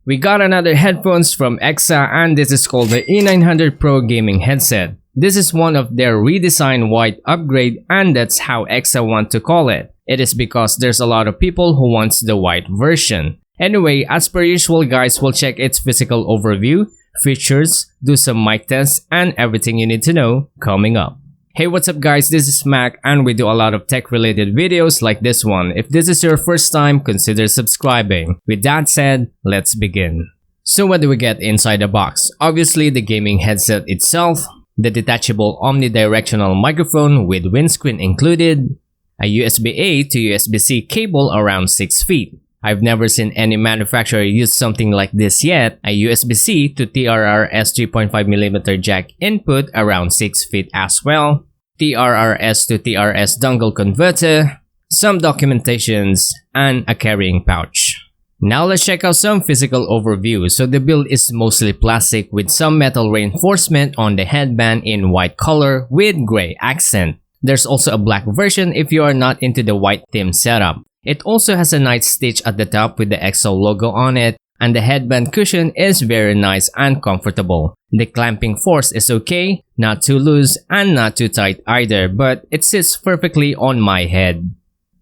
We got another headphones from EKSA, and this is called the E900 Pro gaming headset. This is one of their redesigned white upgrade, and that's how EKSA want to call it. It is because there's a lot of people who wants the white version. Anyway, as per usual guys, we'll check its physical overview, features, do some mic tests, and everything you need to know coming up. Hey, what's up guys, this is Mac, and we do a lot of tech related videos like this one. If this is your first time, consider subscribing. With that said, let's begin. So what do we get inside the box? Obviously the gaming headset itself, the detachable omnidirectional microphone with windscreen included, a USB-A to USB-C cable around 6 feet. I've never seen any manufacturer use something like this yet, a USB-C to TRRS 3.5mm jack input around 6 feet as well, TRRS to TRS dongle converter, some documentations, and a carrying pouch. Now let's check out some physical overview. So the build is mostly plastic with some metal reinforcement on the headband in white color with gray accent. There's also a black version if you are not into the white theme setup. It also has a nice stitch at the top with the EKSA logo on it, and the headband cushion is very nice and comfortable. The clamping force is okay, not too loose and not too tight either, but it sits perfectly on my head.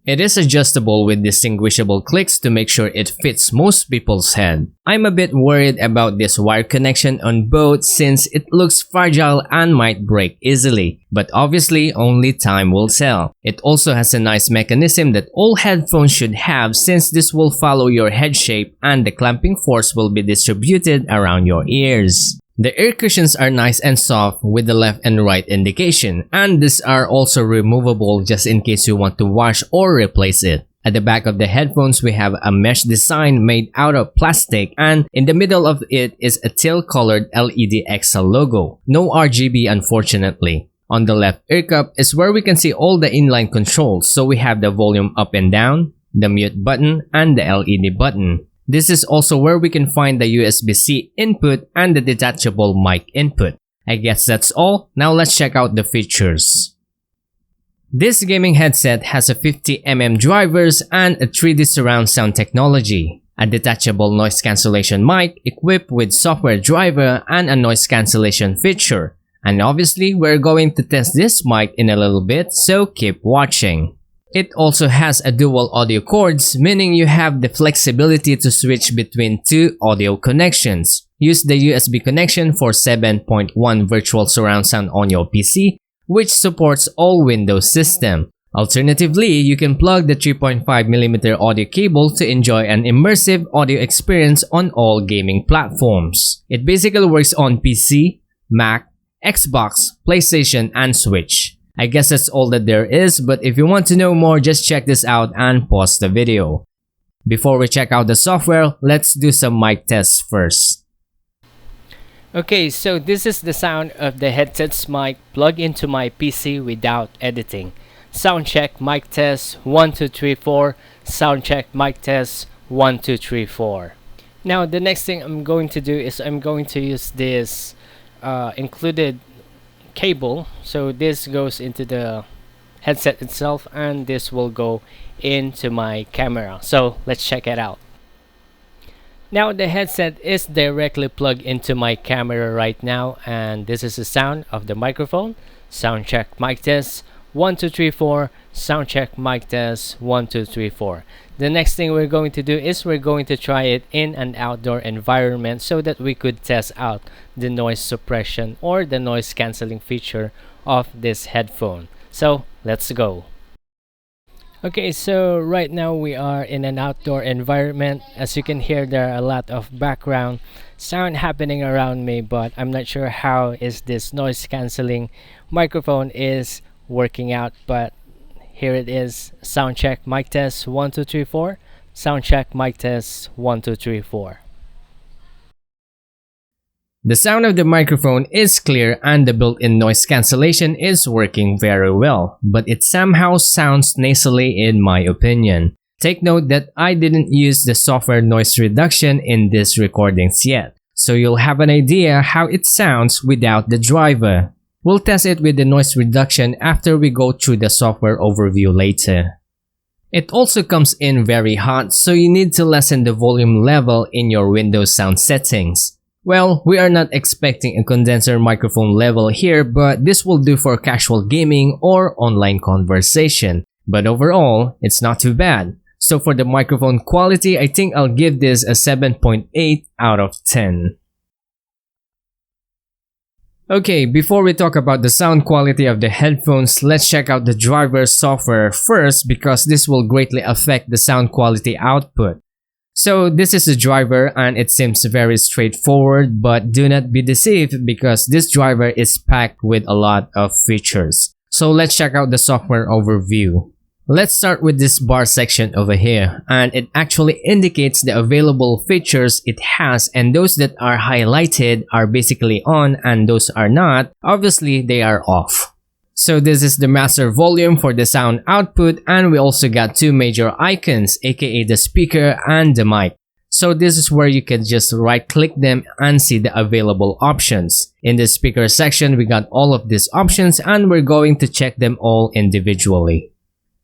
It is adjustable with distinguishable clicks to make sure it fits most people's head. I'm a bit worried about this wire connection on both since it looks fragile and might break easily, but obviously only time will tell. It also has a nice mechanism that all headphones should have since this will follow your head shape and the clamping force will be distributed around your ears. The ear cushions are nice and soft with the left and right indication, and these are also removable just in case you want to wash or replace it. At the back of the headphones we have a mesh design made out of plastic, and in the middle of it is a teal colored LED EKSA logo. No RGB unfortunately. On the left ear cup is where we can see all the inline controls, so we have the volume up and down, the mute button, and the LED button. This is also where we can find the USB-C input and the detachable mic input. I guess that's all. Now let's check out the features. This gaming headset has a 50mm drivers and a 3D surround sound technology, a detachable noise cancellation mic equipped with software driver and a noise cancellation feature. And obviously we're going to test this mic in a little bit, so keep watching. It also has a dual audio cords, meaning you have the flexibility to switch between two audio connections. Use the USB connection for 7.1 virtual surround sound on your PC, which supports all Windows systems. Alternatively, you can plug the 3.5mm audio cable to enjoy an immersive audio experience on all gaming platforms. It basically works on PC, Mac, Xbox, PlayStation, and Switch. I guess that's all that there is, but if you want to know more, just check this out and pause the video. Before we check out the software, let's do some mic tests first. Okay, so this is the sound of the headset's mic plugged into my PC without editing. Sound check, mic test, 1 2 3 4. Sound check, mic test, 1 2 3 4. Now the next thing I'm going to do is I'm going to use this included cable. So this goes into the headset itself and this will go into my camera. So let's check it out. Now the headset is directly plugged into my camera right now, and this is the sound of the microphone. Sound check, mic test, 1 2 3 4. Sound check, mic test, 1 2 3 4. The next thing we're going to do is we're going to try it in an outdoor environment so that we could test out the noise suppression or the noise cancelling feature of this headphone. So let's go. Okay, so right now we are in an outdoor environment. As you can hear, there are a lot of background sound happening around me, but I'm not sure how is this noise cancelling microphone is working out, but here it is. Sound check, mic test, 1 2 3 4. Sound check, mic test, 1 2 3 4. The sound of the microphone is clear and the built-in noise cancellation is working very well, but it somehow sounds nasally in my opinion. Take note that I didn't use the software noise reduction in these recordings yet, so you'll have an idea how it sounds without the driver. We'll test it with the noise reduction after we go through the software overview later. It also comes in very hot, so you need to lessen the volume level in your Windows sound settings. Well, we are not expecting a condenser microphone level here, but this will do for casual gaming or online conversation. But overall, it's not too bad. So for the microphone quality, I think I'll give this a 7.8 out of 10. Okay, before we talk about the sound quality of the headphones, let's check out the driver software first because this will greatly affect the sound quality output. So this is the driver and it seems very straightforward, but do not be deceived because this driver is packed with a lot of features. So let's check out the software overview. Let's start with this bar section over here, and it actually indicates the available features it has, and those that are highlighted are basically on and those are not, obviously they are off. So this is the master volume for the sound output, and we also got two major icons, aka the speaker and the mic. So this is where you can just right click them and see the available options. In the speaker section we got all of these options and we're going to check them all individually.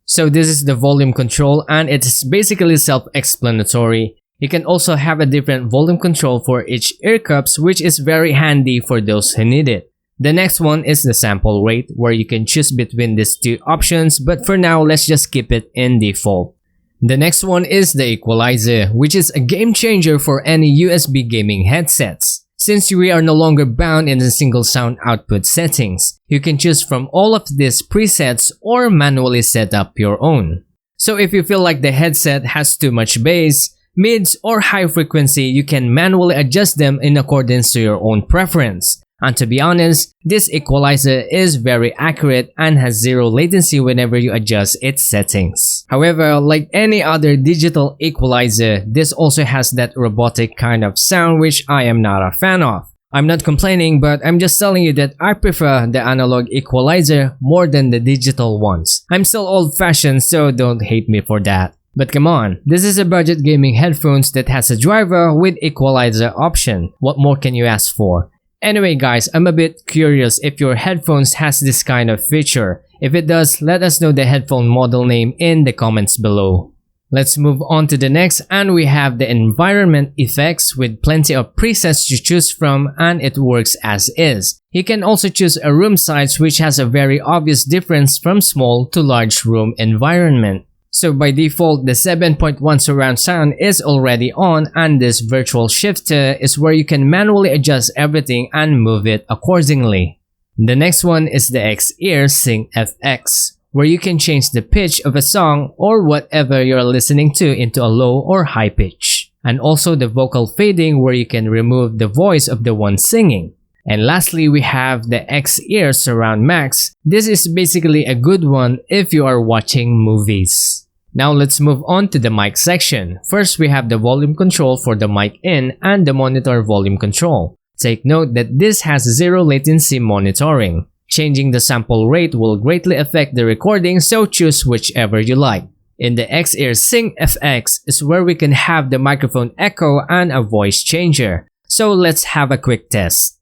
So this is the volume control and it's basically self-explanatory. You can also have a different volume control for each ear cups, which is very handy for those who need it. The next one is the sample rate, where you can choose between these two options, but for now let's just keep it in default. The next one is the equalizer, which is a game changer for any USB gaming headsets. Since we are no longer bound in a single sound output settings, you can choose from all of these presets or manually set up your own. So if you feel like the headset has too much bass, mids, or high frequency, you can manually adjust them in accordance to your own preference. And to be honest, this equalizer is very accurate and has zero latency whenever you adjust its settings. However, like any other digital equalizer, this also has that robotic kind of sound which I am not a fan of. I'm not complaining, but I'm just telling you that I prefer the analog equalizer more than the digital ones. I'm still old-fashioned, so don't hate me for that. But come on, this is a budget gaming headphones that has a driver with equalizer option. What more can you ask for? Anyway guys, I'm a bit curious if your headphones has this kind of feature. If it does, let us know the headphone model name in the comments below. Let's move on to the next, and we have the environment effects with plenty of presets to choose from, and it works as is. You can also choose a room size which has a very obvious difference from small to large room environment. So by default, the 7.1 surround sound is already on, and this virtual shifter is where you can manually adjust everything and move it accordingly. The next one is the X-Ear Sync FX, where you can change the pitch of a song or whatever you're listening to into a low or high pitch. And also the vocal fading, where you can remove the voice of the one singing. And lastly, we have the X-Ear Surround Max. This is basically a good one if you are watching movies. Now let's move on to the mic section. First, we have the volume control for the mic in and the monitor volume control. Take note that this has zero latency monitoring. Changing the sample rate will greatly affect the recording, so choose whichever you like. In the X-Ear Sync FX is where we can have the microphone echo and a voice changer. So let's have a quick test.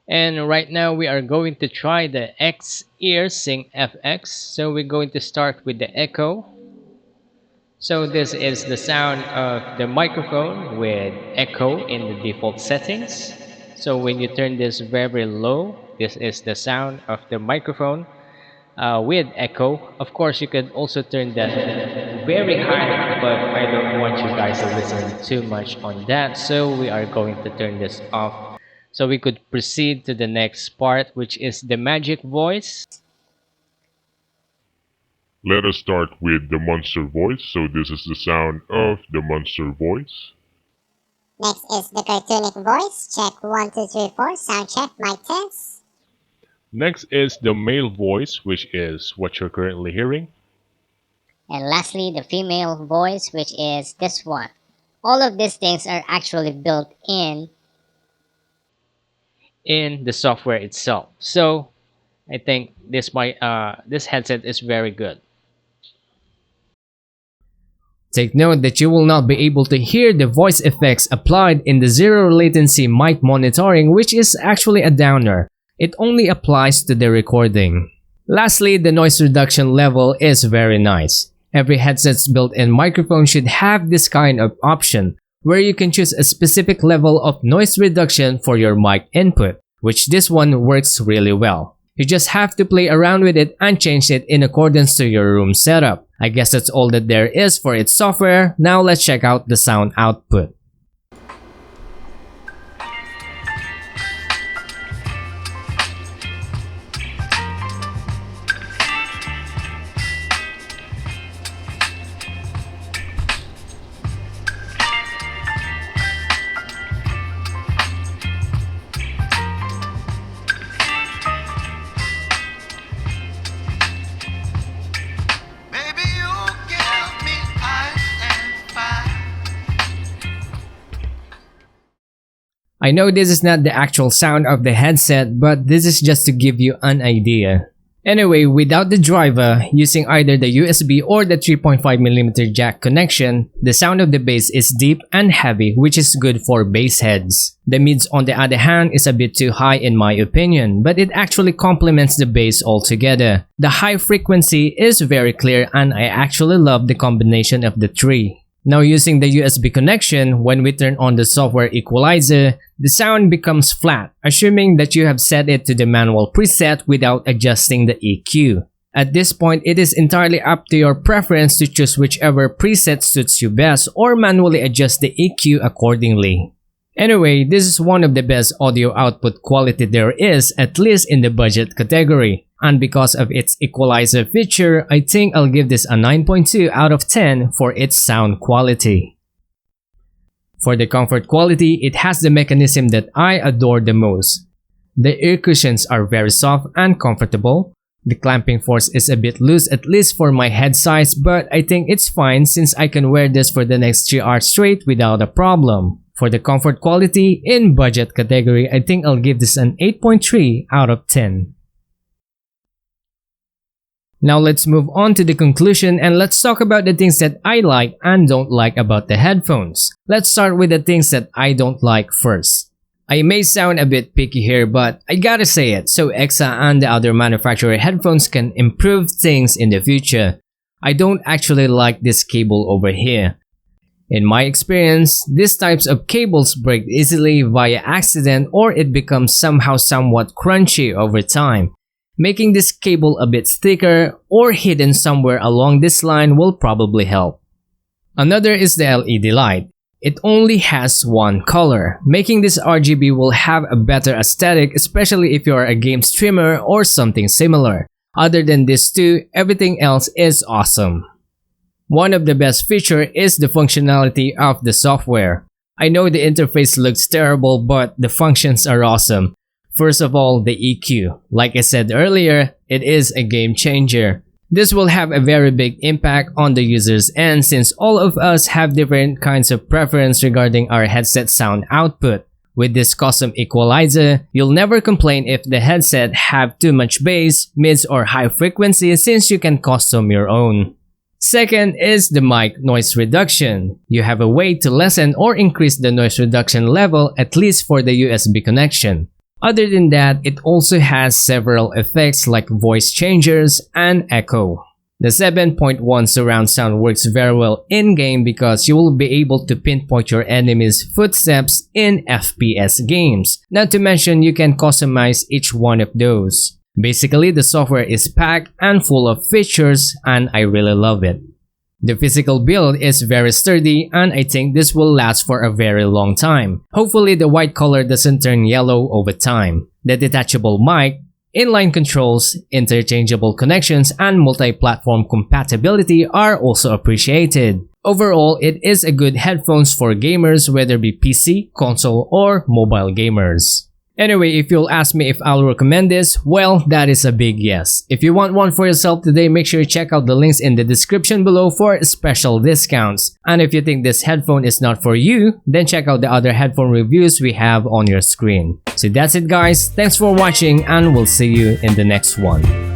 And right now we are going to try the X-Ear Sync FX. So we're going to start with the echo. So this is the sound of the microphone with echo in the default settings. So when you turn this very low, this is the sound of the microphone with echo. Of course, you can also turn that very high, but I don't want you guys to listen too much on that. So we are going to turn this off. So we could proceed to the next part, which is the magic voice. Let us start with the monster voice. So this is the sound of the monster voice. Next is the cartoonic voice. Check 1, 2, 3, 4. Sound check. Mic test. Next is the male voice, which is what you're currently hearing. And lastly, the female voice, which is this one. All of these things are actually built in the software itself. So I think this headset is very good. Take note that you will not be able to hear the voice effects applied in the zero latency mic monitoring, which is actually a downer. It only applies to the recording. Lastly, the noise reduction level is very nice. Every headset's built-in microphone should have this kind of option, where you can choose a specific level of noise reduction for your mic input, which this one works really well. You just have to play around with it and change it in accordance to your room setup. I guess that's all that there is for its software. Now let's check out the sound output. I know this is not the actual sound of the headset, but this is just to give you an idea. Anyway, without the driver, using either the USB or the 3.5mm jack connection, the sound of the bass is deep and heavy, which is good for bass heads. The mids on the other hand is a bit too high in my opinion, but it actually complements the bass altogether. The high frequency is very clear and I actually love the combination of the three. Now using the USB connection, when we turn on the software equalizer, the sound becomes flat, assuming that you have set it to the manual preset without adjusting the EQ. At this point, it is entirely up to your preference to choose whichever preset suits you best or manually adjust the EQ accordingly. Anyway, this is one of the best audio output quality there is, at least in the budget category. And because of its equalizer feature, I think I'll give this a 9.2 out of 10 for its sound quality. For the comfort quality, it has the mechanism that I adore the most. The ear cushions are very soft and comfortable. The clamping force is a bit loose, at least for my head size, but I think it's fine since I can wear this for the next 3 hours straight without a problem. For the comfort quality, in budget category, I think I'll give this an 8.3 out of 10. Now let's move on to the conclusion and let's talk about the things that I like and don't like about the headphones. Let's start with the things that I don't like first. I may sound a bit picky here, but I gotta say it, so EKSA and the other manufacturer headphones can improve things in the future. I don't actually like this cable over here. In my experience, these types of cables break easily via accident or it becomes somehow somewhat crunchy over time. Making this cable a bit thicker or hidden somewhere along this line will probably help. Another is the LED light. It only has one color. Making this RGB will have a better aesthetic, especially if you are a game streamer or something similar. Other than these two, everything else is awesome. One of the best features is the functionality of the software. I know the interface looks terrible, but the functions are awesome. First of all, the EQ. Like I said earlier, it is a game changer. This will have a very big impact on the user's end since all of us have different kinds of preference regarding our headset sound output. With this custom equalizer, you'll never complain if the headset have too much bass, mids or high frequency since you can custom your own. Second is the mic noise reduction. You have a way to lessen or increase the noise reduction level at least for the USB connection. Other than that, it also has several effects like voice changers and echo. The 7.1 surround sound works very well in-game because you will be able to pinpoint your enemy's footsteps in FPS games. Not to mention you can customize each one of those. Basically, the software is packed and full of features and I really love it. The physical build is very sturdy and I think this will last for a very long time. Hopefully the white color doesn't turn yellow over time. The detachable mic, inline controls, interchangeable connections, and multi-platform compatibility are also appreciated. Overall, it is a good headphones for gamers whether be PC, console, or mobile gamers. Anyway, if you'll ask me if I'll recommend this, well, that is a big yes. If you want one for yourself today, make sure you check out the links in the description below for special discounts. And if you think this headphone is not for you, then check out the other headphone reviews we have on your screen. So that's it guys, thanks for watching and we'll see you in the next one.